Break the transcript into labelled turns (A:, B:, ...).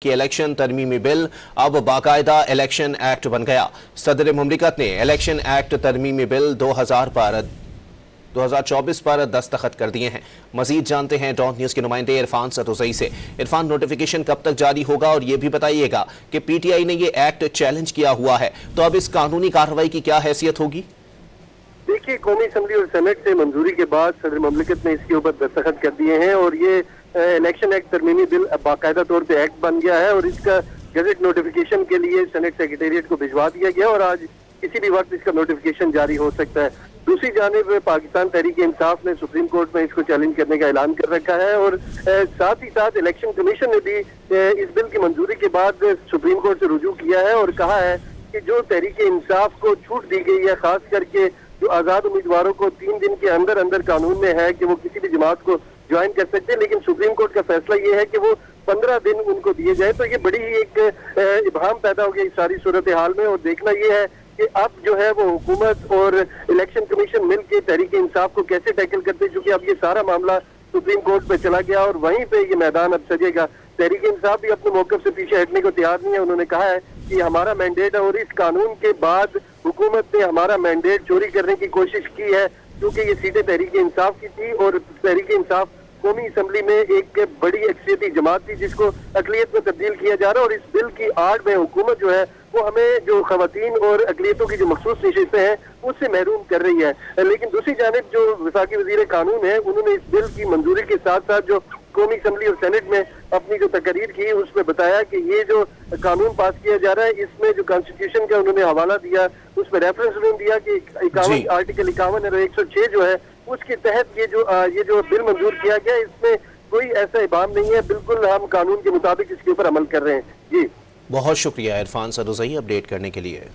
A: कि election तरमीमी bill अब बाकायदा इलेक्शन एक्ट बन गया। सदर मुमलिकत ने इलेक्शन एक्ट तरमीमी बिल 2024 पर दस्तखत कर दिए हैं। मजीद जानते हैं डॉन न्यूज के नुमाइंदे इरफान सदुज़ई से। इरफान, नोटिफिकेशन कब तक जारी होगा और ये भी बताइएगा कि पीटीआई ने ये एक्ट चैलेंज किया हुआ है, तो अब इस कानूनी कार्रवाई की क्या हैसियत होगी?
B: देखिए, कौमी असम्बली और सेनेट से मंजूरी के बाद सदर मुमलिकत ने इसके ऊपर दस्तखत कर दिए हैं और ये इलेक्शन एक्ट तरमीमी बिल बाकायदा तौर पे एक्ट बन गया है और इसका गजट नोटिफिकेशन के लिए सेनेट सेक्रेटेरिएट को भिजवा दिया गया और आज किसी भी वक्त इसका नोटिफिकेशन जारी हो सकता है। दूसरी जानिब पाकिस्तान तहरीक इंसाफ ने सुप्रीम कोर्ट में इसको चैलेंज करने का ऐलान कर रखा है और साथ ही साथ इलेक्शन कमीशन ने भी इस बिल की मंजूरी के बाद सुप्रीम कोर्ट से रुजू किया है और कहा है कि जो तहरीक इंसाफ को छूट दी गई है, खास करके जो आजाद उम्मीदवारों को 3 दिन के अंदर अंदर कानून में है कि वो किसी भी जमात को ज्वाइन कर सकते हैं, लेकिन सुप्रीम कोर्ट का फैसला ये है कि वो 15 दिन उनको दिए जाए। तो ये बड़ी ही एक इब्हाम पैदा हो गया इस सारी सूरत हाल में और देखना ये है कि अब जो है वो हुकूमत और इलेक्शन कमीशन मिल के तहरीक इंसाफ को कैसे टैकल करते हैं, क्योंकि अब ये सारा मामला सुप्रीम कोर्ट पे चला गया और वहीं पे ये मैदान अब सजेगा। तहरीक इंसाफ भी अपने मौकफ से पीछे हटने को तैयार नहीं है। उन्होंने कहा है कि हमारा मैंडेट है और इस कानून के बाद हुकूमत ने हमारा मैंडेट चोरी करने की कोशिश की है, क्योंकि ये सीटें तहरीक इंसाफ की थी और तहरीक इंसाफ कौमी असम्बली में एक बड़ी अक्सरियती जमात थी जिसको अकलियत में तब्दील किया जा रहा है और इस बिल की आड़ में हुकूमत जो है वो हमें जो खवातीन और अकलियतों की जो मखसूस नशिस्तें हैं उससे महरूम कर रही है। लेकिन दूसरी जानिब जो वफाकी वजीर कानून है उन्होंने इस बिल की मंजूरी के साथ साथ जो कौमी असम्बली और सेनेट में अपनी जो तकरीर की उसमें बताया कि ये जो कानून पास किया जा रहा है इसमें जो कॉन्स्टिट्यूशन का उन्होंने हवाला दिया, उसमें रेफरेंस उन्होंने दिया कि आर्टिकल 51 और 106 जो है उसके तहत ये जो बिल मंजूर किया गया इसमें कोई ऐसा इबाम नहीं है। बिल्कुल हम कानून के मुताबिक इसके ऊपर अमल कर रहे हैं। जी,
A: बहुत शुक्रिया इरफान सदुज़ई अपडेट करने के लिए।